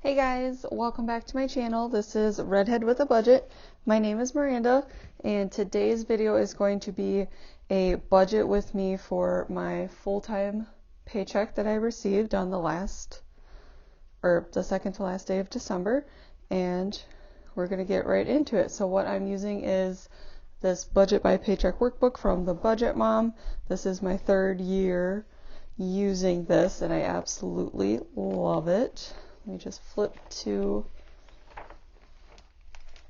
Hey guys, welcome back to my channel. This is Redhead with a Budget. My name is Miranda, and today's video is going to be a budget with me for my full-time paycheck that I received on the second to last day of December, and we're going to get right into it. So what I'm using is this Budget by Paycheck workbook from the Budget Mom. This is my third year using this, and I absolutely love it. Let me just flip to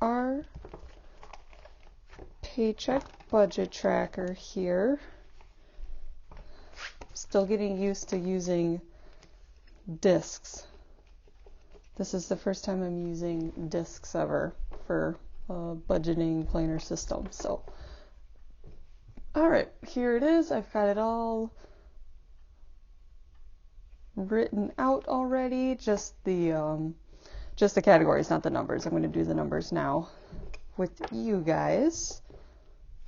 our paycheck budget tracker here. Still getting used to using discs. This is the first time I'm using discs ever for a budgeting planner system. So, alright, here it is. I've got it all written out already, just the categories, not the numbers. I'm going to do the numbers now with you guys.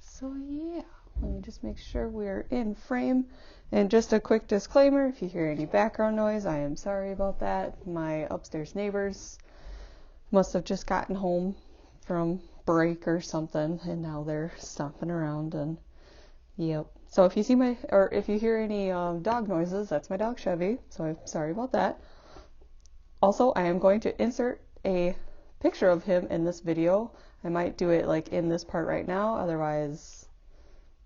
So yeah, let me just make sure we're in frame. And just a quick disclaimer, if you hear any background noise, I am sorry about that. My upstairs neighbors must have just gotten home from break or something, and now they're stomping around, and yep. So if you hear any dog noises, that's my dog Chevy, so I'm sorry about that. Also, I am going to insert a picture of him in this video. I might do it like in this part right now, otherwise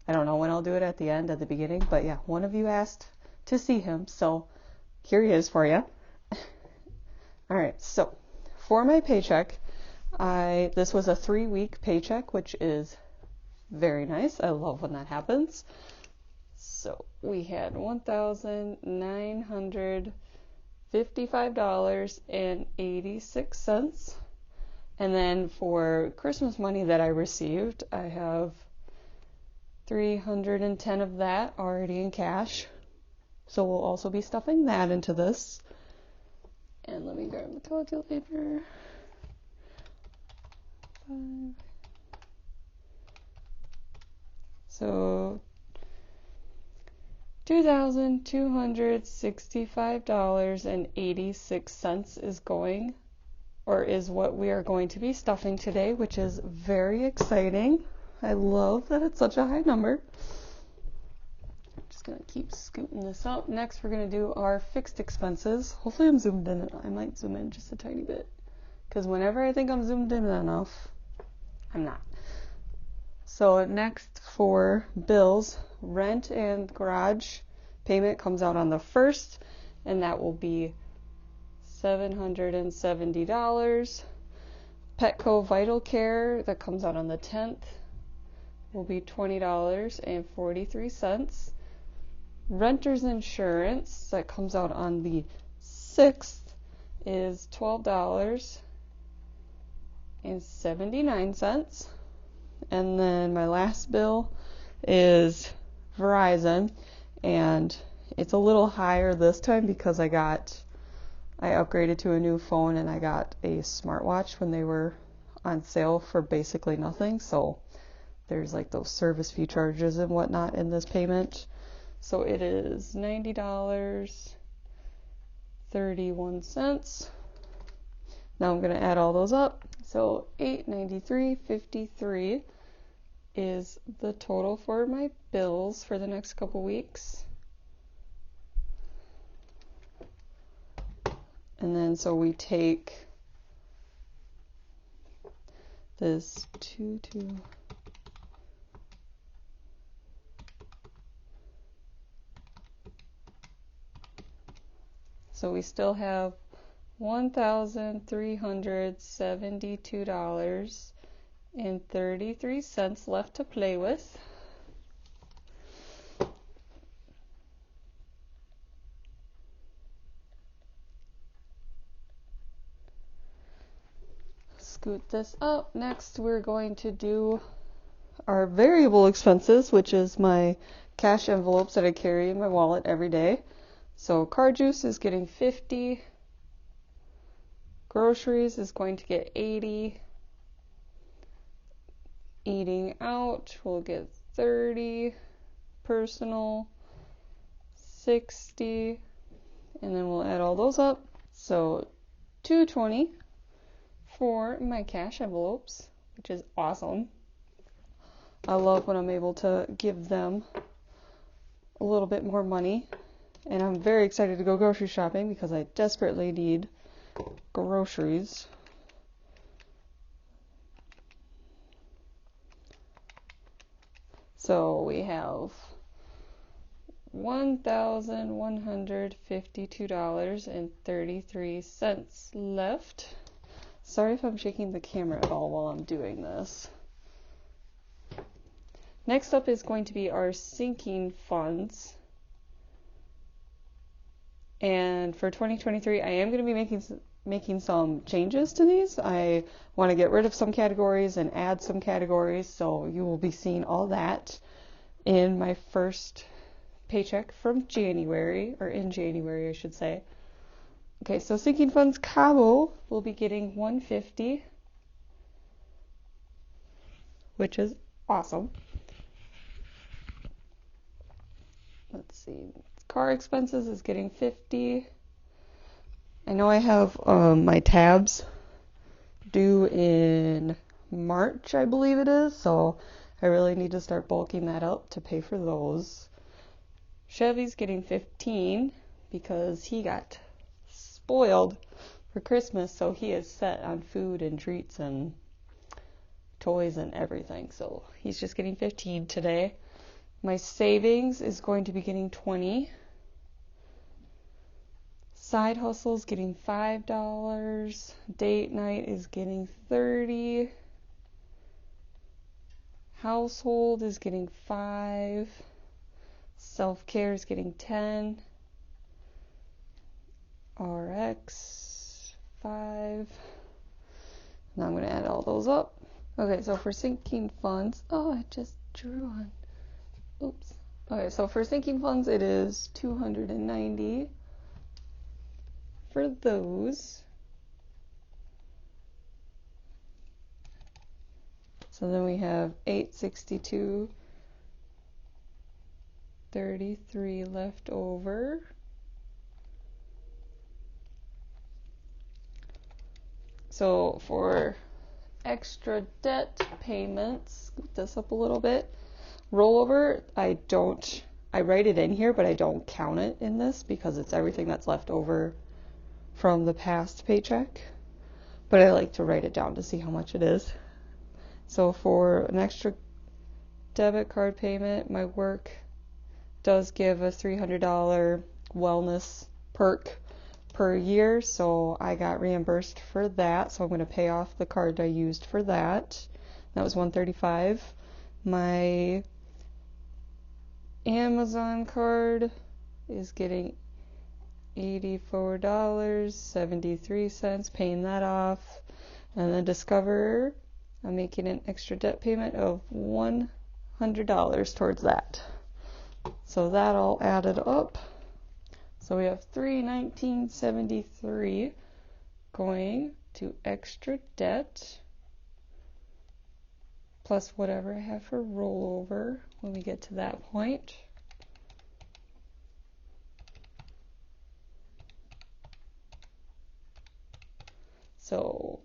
I don't know when I'll do it, at the end, at the beginning, but yeah, one of you asked to see him, so here he is for you. Alright, so for my paycheck, this was a 3-week paycheck, which is very nice. I love when that happens. So we had $1,955.86. And then for Christmas money that I received, I have $310 of that already in cash. So we'll also be stuffing that into this. And let me grab the calculator. So $2,265.86 is what we are going to be stuffing today, which is very exciting. I love that it's such a high number. I'm just going to keep scooting this up. Next, we're going to do our fixed expenses. Hopefully I'm zoomed in. I might zoom in just a tiny bit, because whenever I think I'm zoomed in enough, I'm not. So next, for bills, rent and garage payment comes out on the 1st, and that will be $770. Petco Vital Care, that comes out on the 10th, will be $20.43. Renter's insurance, that comes out on the 6th, is $12.79. And then my last bill is Verizon, and it's a little higher this time because I upgraded to a new phone, and I got a smartwatch when they were on sale for basically nothing. So there's like those service fee charges and whatnot in this payment. So it is $90.31. Now I'm going to add all those up. So $893.53 is the total for my bills for the next couple weeks. And then so we take this 2. So we still have $1,372.33 left to play with. Scoot this up. Next, we're going to do our variable expenses, which is my cash envelopes that I carry in my wallet every day. So car juice is getting $50. Groceries is going to get $80. Eating out will get $30. Personal $60. And then we'll add all those up. So $2.20 for my cash envelopes, which is awesome. I love when I'm able to give them a little bit more money. And I'm very excited to go grocery shopping because I desperately need groceries. So we have $1,152.33 left. Sorry if I'm shaking the camera at all while I'm doing this. Next up is going to be our sinking funds. And for 2023, I am going to be making some changes to these. I want to get rid of some categories and add some categories, so you will be seeing all that in my first paycheck from January, or in January, I should say. Okay, so sinking funds, Cabo will be getting $150, which is awesome. Let's see. Car expenses is getting $50. I know I have my tabs due in March, I believe it is, so I really need to start bulking that up to pay for those. Chevy's getting $15 because he got spoiled for Christmas, so he is set on food and treats and toys and everything, so he's just getting $15 today. My savings is going to be getting $20. Side hustle's getting $5. Date night is getting $30. Household is getting $5. Self-care is getting $10. RX $5. Now I'm going to add all those up. Okay, so for sinking funds, I just drew on. Oops. Okay, so for sinking funds, it is $290 for those. So then we have $862.33 left over. So for extra debt payments, scoot this up a little bit. Rollover, I write it in here, but I don't count it in this because it's everything that's left over from the past paycheck. But I like to write it down to see how much it is. So for an extra debit card payment, my work does give a $300 wellness perk per year, so I got reimbursed for that. So I'm going to pay off the card I used for that. That was $135. My Amazon card is getting $84.73, paying that off. And then Discover, I'm making an extra debt payment of $100 towards that. So that all added up. So we have $319.73 going to extra debt, plus whatever I have for rollover when we get to that point. So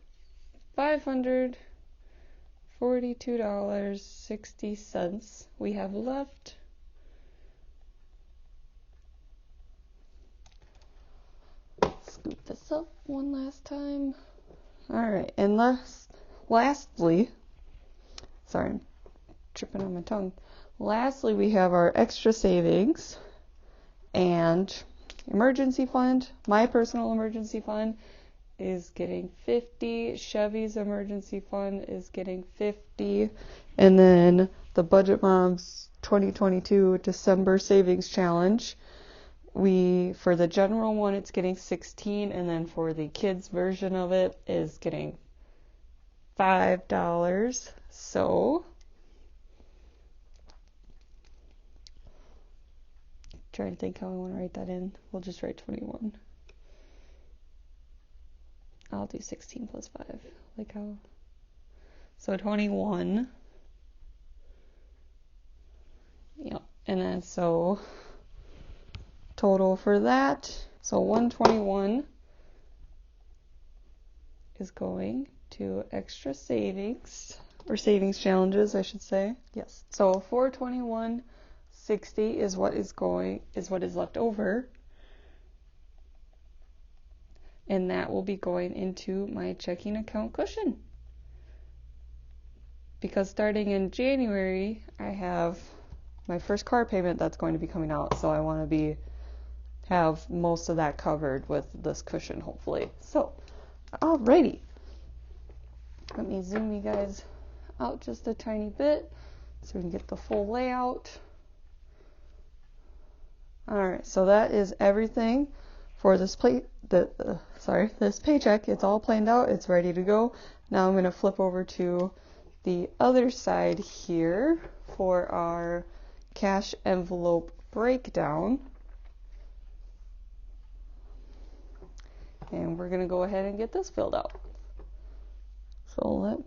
$542.60 we have left. Scoop this up one last time. Alright, and lastly, sorry, I'm tripping on my tongue. Lastly, we have our extra savings and emergency fund. My personal emergency fund is getting $50. Chevy's emergency fund is getting $50. And then the Budget Moms 2022 December Savings Challenge, for the general one, it's getting $16, and then for the kids version of it is getting $5. So trying to think how I want to write that in. We'll just write 21. I'll do 16 plus 5. Like how? So 21. Yep. And then so total for that. So 121 is going to extra savings, or savings challenges, I should say. Yes. So $421.60 is what is left over. And that will be going into my checking account cushion. Because starting in January, I have my first car payment that's going to be coming out, so I want to have most of that covered with this cushion, hopefully. So, alrighty. Let me zoom you guys out just a tiny bit so we can get the full layout. Alright, so that is everything for this this paycheck. It's all planned out, it's ready to go. Now I'm going to flip over to the other side here for our cash envelope breakdown. And we're going to go ahead and get this filled out. So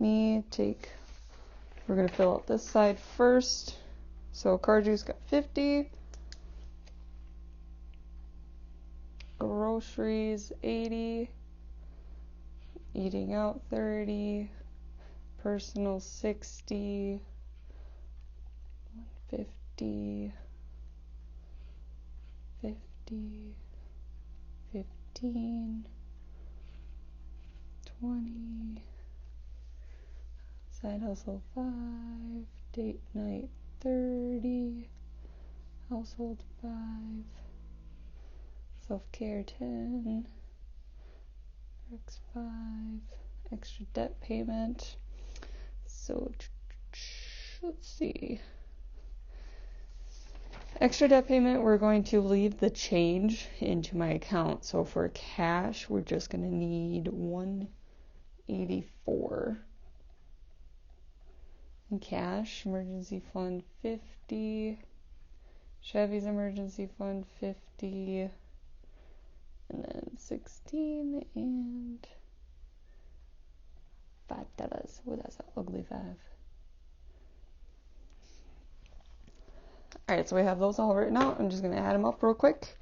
we're going to fill out this side first. So car juice got 50. Groceries 80. Eating out 30. Personal 60. 50. 50. 15. 20. Side hustle 5. Date night 30. Household 5. Self-care 10. X 5. Extra debt payment. So let's see. Extra debt payment, we're going to leave the change into my account. So for cash, we're just going to need $184. In cash, emergency fund 50. Chevy's emergency fund 50. And then 16 and $5. Oh, that's an ugly 5. Alright, so we have those all written out. I'm just going to add them up real quick.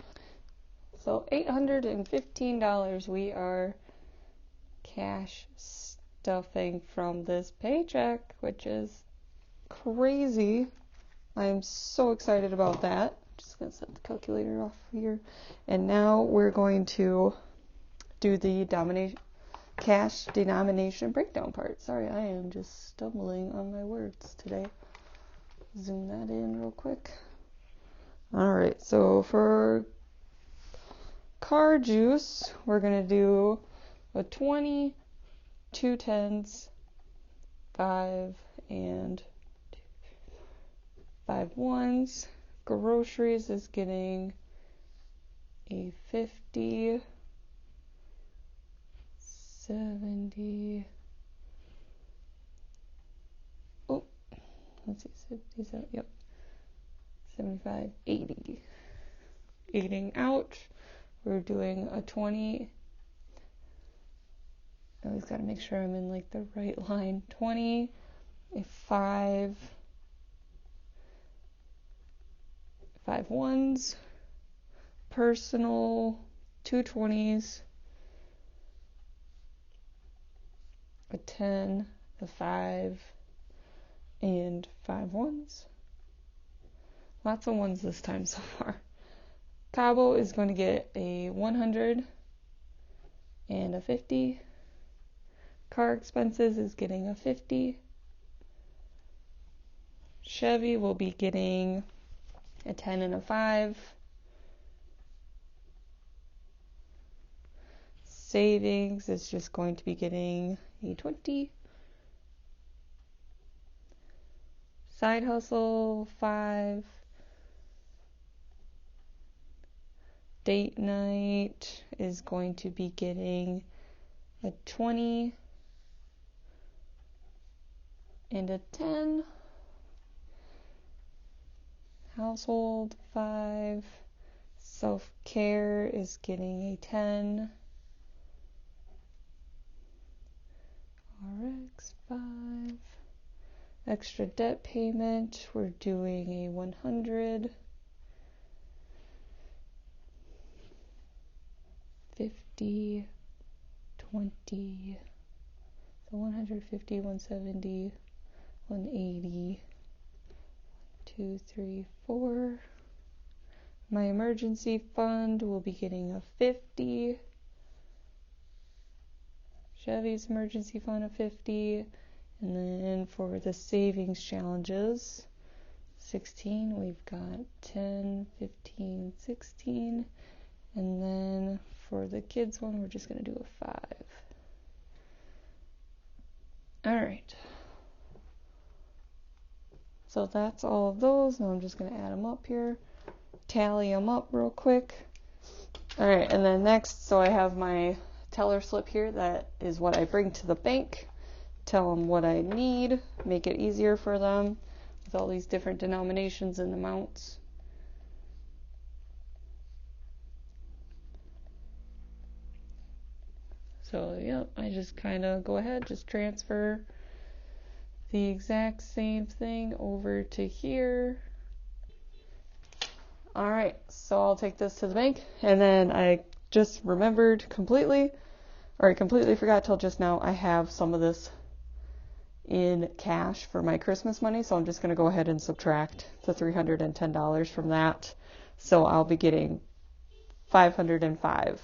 So $815 we are cash stuffing from this paycheck, which is crazy. I am so excited about that. Just going to set the calculator off here. And now we're going to do the cash denomination breakdown part. Sorry, I am just stumbling on my words today. Zoom that in real quick. Alright, so for car juice, we're going to do a 20, 2 10s, 5, and 5 1s. Groceries is getting a 50, 70, oh, let's see, 57, yep, 75, 80. Eating out, we're doing a 20, I always got to make sure I'm in like the right line, 20, a 5, 5 1s, personal, 2 20s, a 10, a 5, and 5 1s. Lots of 1s this time so far. Cabo is going to get a 100 and a 50. Car expenses is getting a 50. Chevy will be getting a 10 and a 5. Savings is just going to be getting a 20. Side hustle 5. Date night is going to be getting a 20 and a 10. Household 5. Self-care is getting a 10. RX 5. Extra debt payment, we're doing a 100. 50, 20, So 150, 170, 180, 2, 3, 4. My emergency fund will be getting a 50. Chevy's emergency fund a 50. And then for the savings challenges, 16, we've got 10, 15, 16. And then for the kids one, we're just going to do a 5. All right. So that's all of those. Now I'm just going to add them up here. Tally them up real quick. All right, and then next, so I have my teller slip here. That is what I bring to the bank. Tell them what I need, make it easier for them with all these different denominations and amounts. So, yep, I just kind of go ahead, just transfer the exact same thing over to here. All right, so I'll take this to the bank, and then I just remembered completely forgot till just now, I have some of this in cash for my Christmas money, so I'm just going to go ahead and subtract the $310 from that. So I'll be getting $505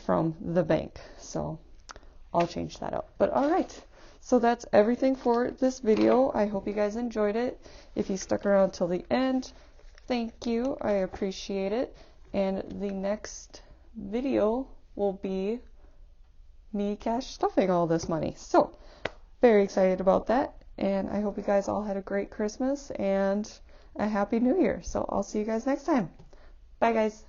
from the bank. So I'll change that up. But all right, so that's everything for this video. I hope you guys enjoyed it. If you stuck around till the end, thank you. I appreciate it. And the next video will be me cash stuffing all this money. So very excited about that. And I hope you guys all had a great Christmas and a happy New Year. So I'll see you guys next time. Bye, guys.